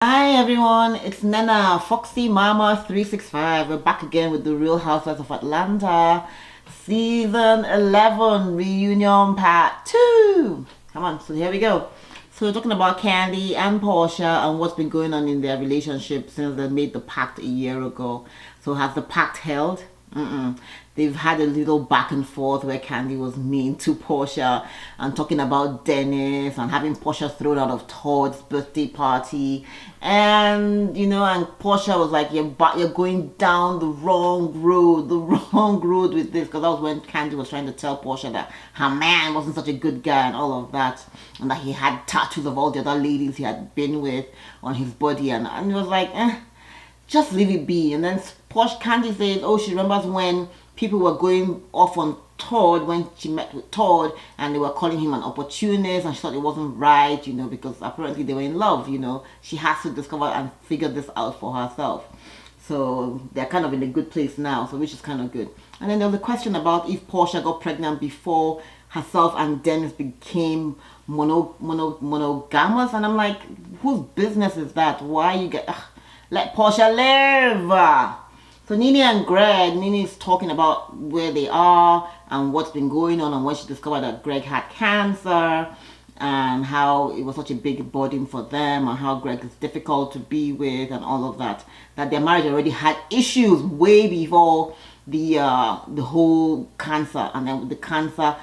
Hi everyone, it's Nena, Foxy Mama 365. We're back again with the Real Housewives of Atlanta, season 11 reunion part 2. Come on, so here we go. So we're talking about Candy and Porsha and what's been going on in their relationship since they made the pact a year ago. So has the pact held? They've had a little back and forth where Candy was mean to Porsha and talking about Dennis and having Porsha thrown out of Todd's birthday party. And Porsha was like, you're going down the wrong road with this, because that was when Candy was trying to tell Porsha that her man wasn't such a good guy and all of that, and that he had tattoos of all the other ladies he had been with on his body, and it was like, just leave it be. And then Posh Candy says, oh, she remembers when people were going off on Todd, when she met with Todd, and they were calling him an opportunist, and she thought it wasn't right, because apparently they were in love. She has to discover and figure this out for herself. So they're kind of in a good place now, so which is kind of good. And then there was a question about if Porsha got pregnant before herself and Dennis became monogamous, and I'm like, whose business is that? Why you get... Let Porsha live. So Nene and Greg, Nene is talking about where they are and what's been going on, and when she discovered that Greg had cancer and how it was such a big burden for them, and how Greg is difficult to be with and all of that. That their marriage already had issues way before the whole cancer, and then the cancer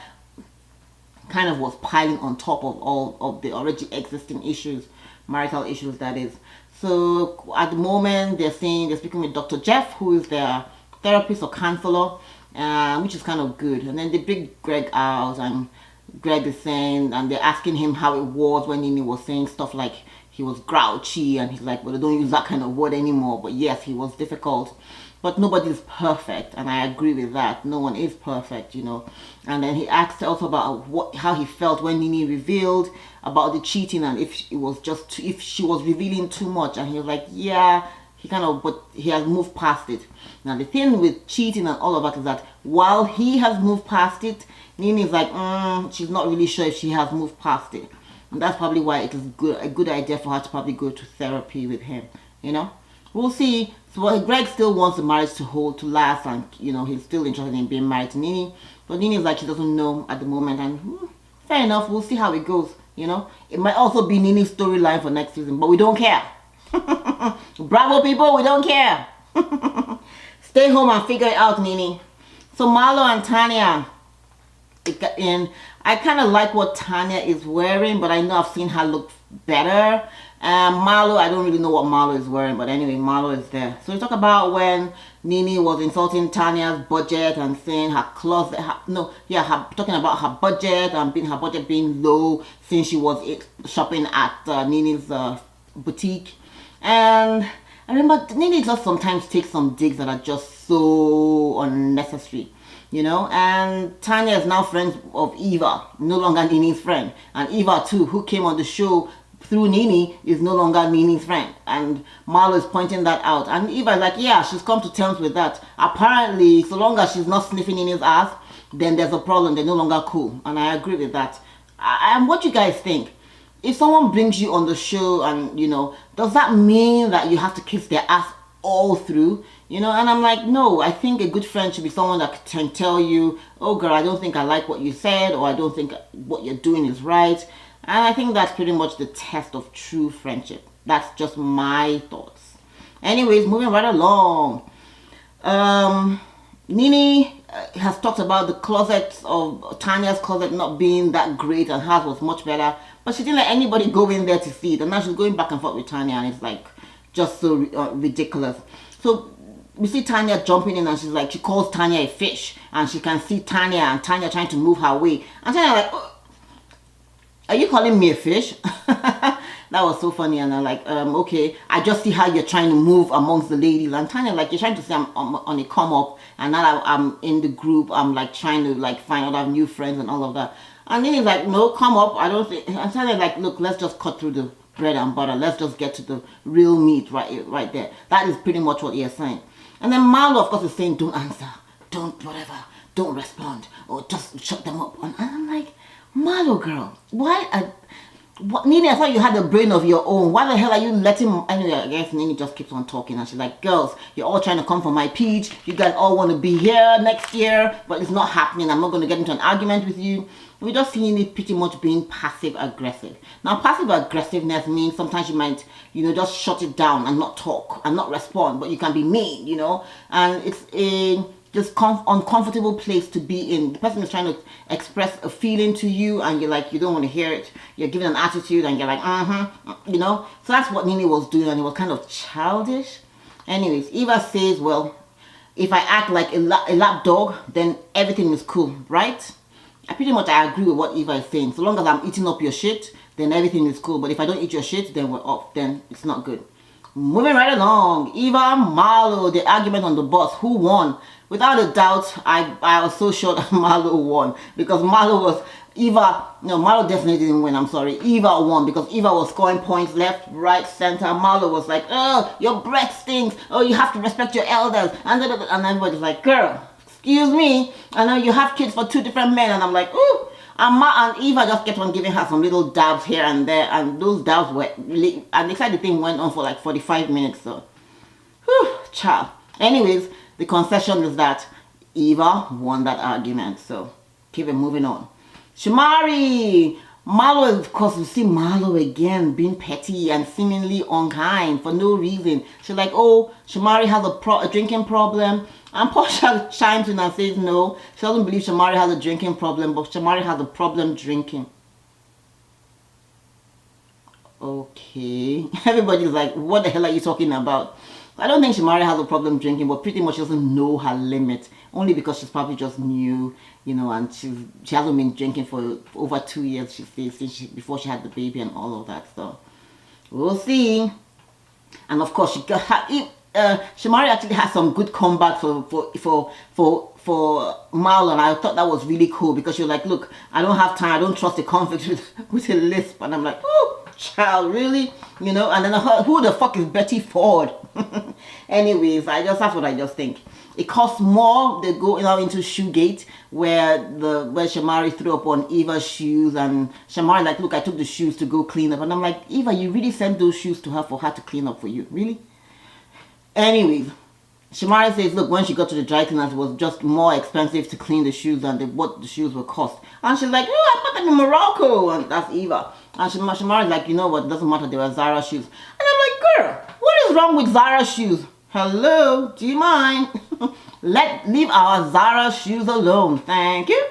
kind of was piling on top of all of the already existing issues, marital issues that is. So at the moment they're speaking with Dr. Jeff, who is their therapist or counselor, which is kind of good. And then they bring Greg out, and Greg is saying, and they're asking him how it was when Nene was saying stuff like he was grouchy, and he's like, well, they don't use that kind of word anymore, but yes, he was difficult. But nobody is perfect, and I agree with that. No one is perfect, And then he asked also about how he felt when Nene revealed about the cheating, and if she was revealing too much. And he was like, yeah, but he has moved past it. Now the thing with cheating and all of that is that while he has moved past it, Nene is like, she's not really sure if she has moved past it. And that's probably why it is a good idea for her to probably go to therapy with him, We'll see. So Greg still wants the marriage to last, and he's still interested in being married to Nene. But Nene is like, she doesn't know at the moment, and fair enough. We'll see how it goes. It might also be Nene's storyline for next season, but we don't care. Bravo, people, we don't care. Stay home and figure it out, Nene. So Marlo and Tanya, I kind of like what Tanya is wearing, but I know I've seen her look better. Marlo, I don't really know what Marlo is wearing, but anyway, Marlo is there. So we talk about when Nene was insulting Tanya's budget and saying her closet, talking about her budget and her budget being low since she was shopping at Nene's boutique. And I remember Nene just sometimes takes some digs that are just so unnecessary. And Tanya is now friends of Eva, no longer Nene's friend. And Eva too, who came on the show through Nene, is no longer Nene's friend. And Marlo is pointing that out. And Eva is like, yeah, she's come to terms with that. Apparently, so long as she's not sniffing Nene's ass, then there's a problem. They're no longer cool. And I agree with that. And what you guys think? If someone brings you on the show and, does that mean that you have to kiss their ass all through? And I'm like, no, I think a good friend should be someone that can tell you, oh girl, I don't think I like what you said, or I don't think what you're doing is right. And I think that's pretty much the test of true friendship. That's just my thoughts. Anyways, moving right along. Nene has talked about the closet of Tanya's closet not being that great, and hers was much better. But she didn't let anybody go in there to see it. And now she's going back and forth with Tanya, and it's like just so ridiculous. So we see Tanya jumping in, and she's like, she calls Tanya a fish, and she can see Tanya and Tanya trying to move her way. And Tanya like, oh, are you calling me a fish? That was so funny. And I'm like, okay, I just see how you're trying to move amongst the ladies. And Tanya like, you're trying to say I'm on a come up, and now that I'm in the group, I'm like trying to like find other new friends and all of that. And then he's like, no, come up. I don't think. And Tanya like, look, let's just cut through the bread and butter. Let's just get to the real meat right there. That is pretty much what you're saying. And then Marlo, of course, is saying, don't answer, don't respond, or just shut them up. And I'm like, Marlo girl, why? What, Nene, I thought you had a brain of your own. Why the hell are you letting... Anyway, I guess Nene just keeps on talking. And she's like, girls, you're all trying to come for my peach. You guys all want to be here next year. But it's not happening. I'm not going to get into an argument with you. We're just seeing it pretty much being passive-aggressive. Now, passive-aggressiveness means sometimes you might, just shut it down and not talk and not respond. But you can be mean, And it's a... just uncomfortable place to be in. The person is trying to express a feeling to you and you're like, you don't want to hear it. You're giving an attitude and you're like, So that's what Nene was doing, and it was kind of childish. Anyways, Eva says, well, if I act like a lap dog, then everything is cool, right? I agree with what Eva is saying. So long as I'm eating up your shit, then everything is cool. But if I don't eat your shit, then we're off. Then it's not good. Moving right along, Eva and Marlo, the argument on the bus. Who won? Without a doubt, I was so sure that Marlo won. Because Marlo definitely didn't win, I'm sorry. Eva won because Eva was scoring points left, right, center. Marlo was like, oh, your breath stinks. Oh, you have to respect your elders. And everybody's like, girl, excuse me. I know you have kids for 2 different men. And I'm like, ooh. And Eva just kept on giving her some little dabs here and there. And those dabs were really... And they said the thing went on for like 45 minutes. So, whew, child. Anyways, the concession is that Eva won that argument. So, keep it moving on. Shamari! Marlo, of course, you see Marlo again being petty and seemingly unkind for no reason. She's like, oh, Shamari has a drinking problem. And Porsha chimes in and says no. She doesn't believe Shamari has a drinking problem, but Shamari has a problem drinking. Okay. Everybody's like, what the hell are you talking about? I don't think Shamari has a problem drinking, but pretty much doesn't know her limit. Only because she's probably just new, and she hasn't been drinking for over 2 years, she says, before she had the baby and all of that. So, we'll see. And of course, Shamari actually has some good comebacks for Marlo, and I thought that was really cool because you're like, look, I don't have time, I don't trust the conflict with a lisp. And I'm like, oh, child, really? And then who the fuck is Betty Ford? Anyways, that's what I just think. It costs more. They go into Shoegate where Shamari threw up on Eva's shoes, and Shamari like, look, I took the shoes to go clean up. And I'm like, Eva, you really sent those shoes to her for her to clean up for you? Really? Anyways, Shamari says, look, when she got to the dry cleaners, it was just more expensive to clean the shoes than what the shoes would cost. And she's like, oh, I bought them in Morocco. And that's Eva. And Shamari's like, you know what, it doesn't matter, they were Zara shoes. And I'm like, girl, what is wrong with Zara shoes? Hello, do you mind? Leave our Zara shoes alone, thank you.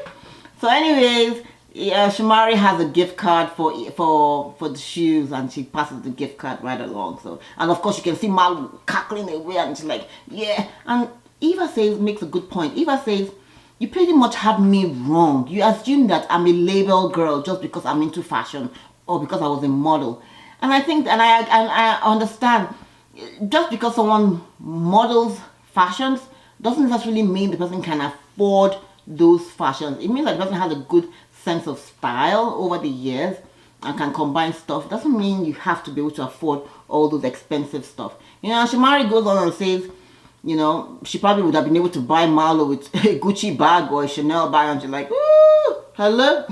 So anyways, Shamari has a gift card for the shoes, and she passes the gift card right along. So, and of course you can see Marlo cackling away, and she's like, yeah. And Eva makes a good point. Eva says, you pretty much have me wrong. You assume that I'm a label girl just because I'm into fashion or because I was a model. And I think, and I understand, just because someone models fashions doesn't necessarily mean the person can afford those fashions. It means that the person has a good sense of style over the years and can combine stuff. It doesn't mean you have to be able to afford all those expensive stuff. Shamari goes on and says, she probably would have been able to buy Marlo with a Gucci bag or a Chanel bag, and she's like, ooh, hello.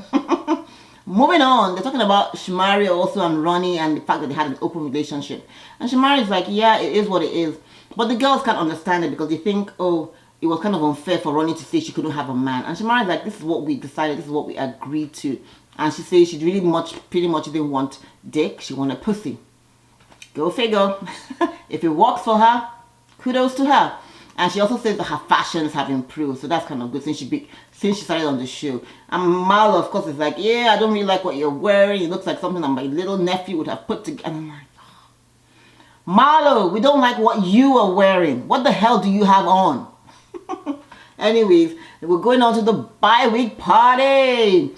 Moving on, they're talking about Shamari also and Ronnie and the fact that they had an open relationship. And Shamari's like, yeah, it is what it is. But the girls can't understand it because they think, oh, it was kind of unfair for Ronnie to say she couldn't have a man. And Shamari's like, this is what we decided, this is what we agreed to. And she says she pretty much didn't want dick, she wanted pussy. Go figure. If it works for her, kudos to her. And she also says that her fashions have improved, so that's kind of good since she started on the show. And Marlo, of course, is like, yeah, I don't really like what you're wearing. It looks like something that my little nephew would have put together. And I'm like, Marlo, we don't like what you are wearing. What the hell do you have on? Anyways, we're going on to the bi-week party.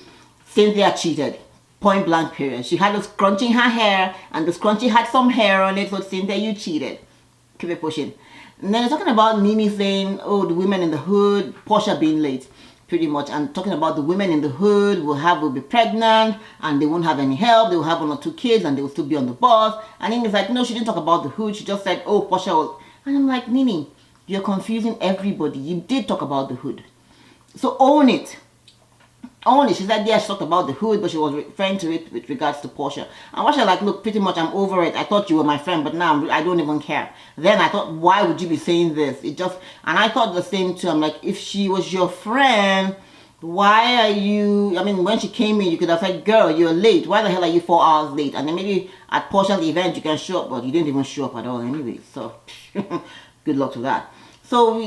Cynthia cheated. Point blank period. She had a scrunchie in her hair, and the scrunchie had some hair on it, so Cynthia, you cheated. Keep it pushing. And then they're talking about Nene saying, oh, the women in the hood, Porsha being late, pretty much, and talking about the women in the hood will be pregnant, and they won't have any help, they will have 1 or 2 kids, and they will still be on the bus. And Nene's like, no, she didn't talk about the hood, she just said, oh, Porsha was, and I'm like, Nene, you're confusing everybody. You did talk about the hood. So own it. only. She said, yeah, she talked about the hood, but she was referring to it with regards to Porsha. And Porsha like, look, pretty much I'm over it. I thought you were my friend, but now I don't even care. Then I thought, why would you be saying this? It just, and I thought the same too. I'm like, if she was your friend, why are you, I mean, when she came in, you could have said, girl, you're late. Why the hell are you 4 hours late? And then maybe at Porsha's event, you can show up, but you didn't even show up at all anyway. So, good luck to that. So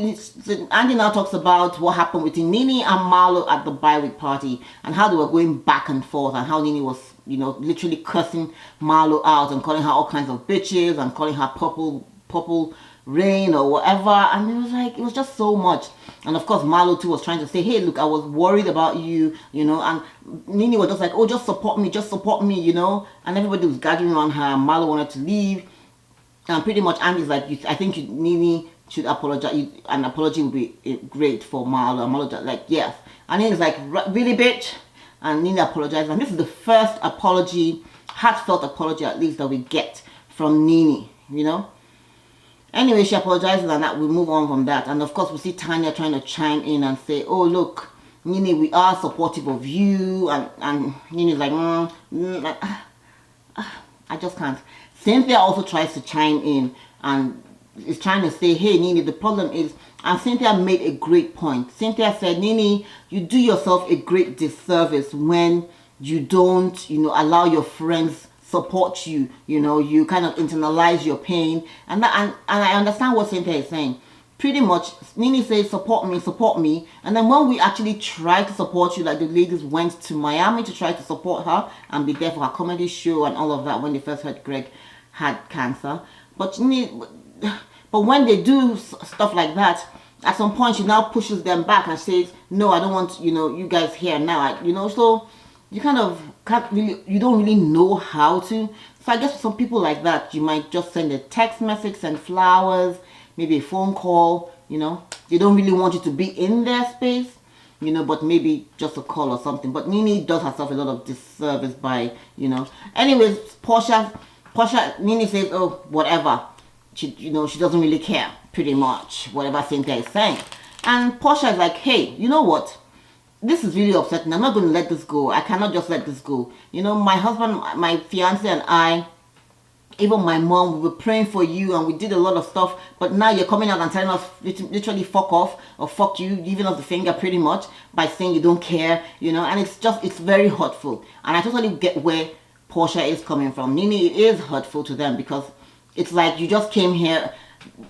Andy now talks about what happened between Nene and Marlo at the bi-week party and how they were going back and forth and how Nene was, you know, literally cursing Marlo out and calling her all kinds of bitches and calling her purple rain or whatever. And it was like, it was just so much. And of course Marlo too was trying to say, hey, look, I was worried about you, you know, and Nene was just like, oh, just support me, you know. And everybody was gathering on her. Marlo wanted to leave. And pretty much Andy's like, I think Nene should apologize. An apology would be great for Marlo. And Marlo like, yes. And Nene's like, really, bitch? And Nene apologized. And this is the first apology, heartfelt apology at least, that we get from Nene, you know. Anyway, she apologizes and that we move on from that. And of course, we see Tanya trying to chime in and say, oh, look, Nene, we are supportive of you. And Nene's like, I just can't. Cynthia also tries to chime in and is trying to say, hey, Nene, the problem is, and Cynthia made a great point. Cynthia said, Nene, you do yourself a great disservice when you don't, you know, allow your friends support you. You know, you kind of internalize your pain. And I understand what Cynthia is saying. Pretty much, Nene says, support me. And then when we actually try to support you, like the ladies went to Miami to try to support her and be there for her comedy show and all of that when they first heard Greg had cancer. But when they do stuff like that, at some point she now pushes them back and says, no, I don't want, you know, you guys here now, you know. So you kind of can't really, you don't really know how to. So I guess for some people like that, you might just send a text message, send flowers, maybe a phone call, you know. They don't really want you to be in their space, you know, but maybe just a call or something. But Nene does herself a lot of disservice by, you know. Anyways, Porsha, Nene says, oh, whatever. She, you know, she doesn't really care, pretty much, whatever Cynthia is saying. And Porsha is like, hey, you know what? This is really upsetting. I'm not going to let this go. I cannot just let this go. You know, my husband, my fiance and I, even my mom, we were praying for you and we did a lot of stuff. But now you're coming out and telling us literally fuck off or fuck you, giving us the finger pretty much by saying you don't care, you know. And it's very hurtful. And I totally get where Porsha is coming from. Nene, it is hurtful to them because it's like you just came here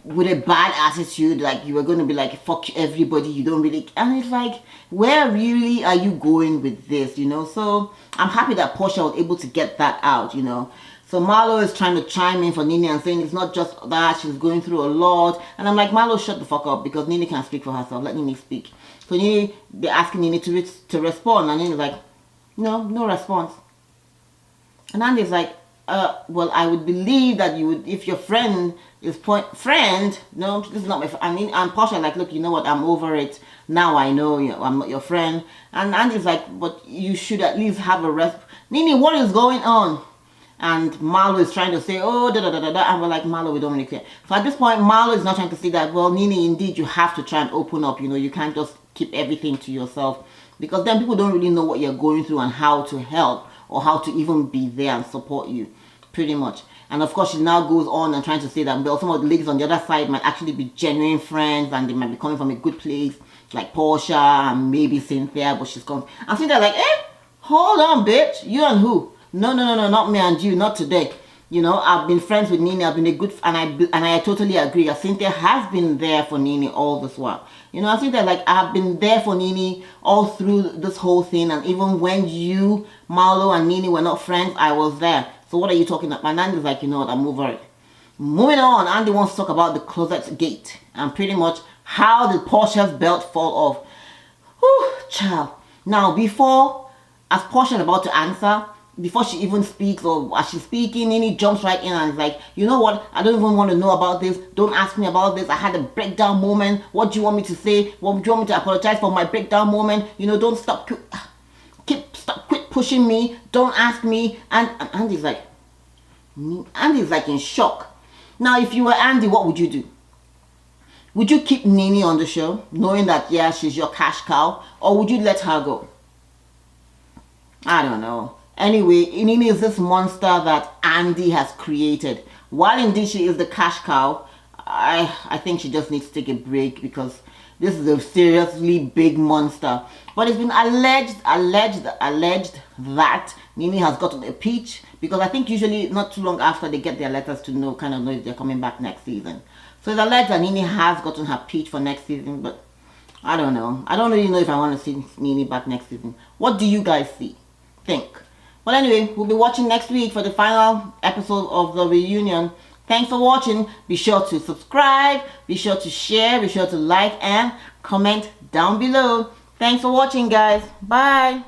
with a bad attitude, like you were going to be like, fuck everybody, you don't really, and it's like, where really are you going with this, you know? So I'm happy that Porsha was able to get that out, you know. So Marlo is trying to chime in for Nene and saying it's not just that, she's going through a lot. And I'm like, Marlo, shut the fuck up, because Nene can speak for herself. Let Nene speak. So Nene, they're asking Nene to respond, and Nene's like, no response. And Andy's like, well, I would believe that you would, if your friend is no, this is not my friend. I mean, and Porsha like, look, you know what, I'm over it. Now I know I'm not your friend. And Andy's like, but you should at least have a rest. Nene, what is going on? And Marlo is trying to say, oh, and we're like, Marlo, we don't really care. So at this point, Marlo is not trying to say that, well, Nene, indeed, you have to try and open up. You know, you can't just keep everything to yourself, because then people don't really know what you're going through and how to help or how to even be there and support you, pretty much. And of course, she now goes on and trying to say that, well, some of the ladies on the other side might actually be genuine friends and they might be coming from a good place, like Porsha and maybe Cynthia, but she's gone. And Cynthia like, hold on, bitch, you and who? No, not me and you, not today. You know, I've been friends with Nene, I've been a good, and I totally agree. Cynthia has been there for Nene all this while. You know, I think that like I've been there for Nene all through this whole thing, and even when you, Marlo and Nene were not friends, I was there. So what are you talking about? And Andy's like, you know what, I'm over it. Moving on, Andy wants to talk about the closet gate and pretty much how did Porsha's belt fall off. Whew, child. Now, as Porsha is about to answer, before she even speaks or as she's speaking, Nene jumps right in and is like, you know what, I don't even want to know about this. Don't ask me about this. I had a breakdown moment. What do you want me to say? What do you want me to apologize for my breakdown moment? You know, don't stop. Quit pushing me. Don't ask me. And Andy's like in shock. Now, if you were Andy, what would you do? Would you keep Nene on the show, knowing that, yeah, she's your cash cow? Or would you let her go? I don't know. Anyway, Nene is this monster that Andy has created. While indeed she is the cash cow, I think she just needs to take a break because this is a seriously big monster. But it's been alleged that Nene has gotten a peach because I think usually not too long after they get their letters to know, kind of know if they're coming back next season. So it's alleged that Nene has gotten her peach for next season, but I don't know. I don't really know if I want to see Nene back next season. What do you guys think? Well, anyway, we'll be watching next week for the final episode of the reunion. Thanks for watching. Be sure to subscribe, be sure to share, be sure to like and comment down below. Thanks for watching, guys. Bye.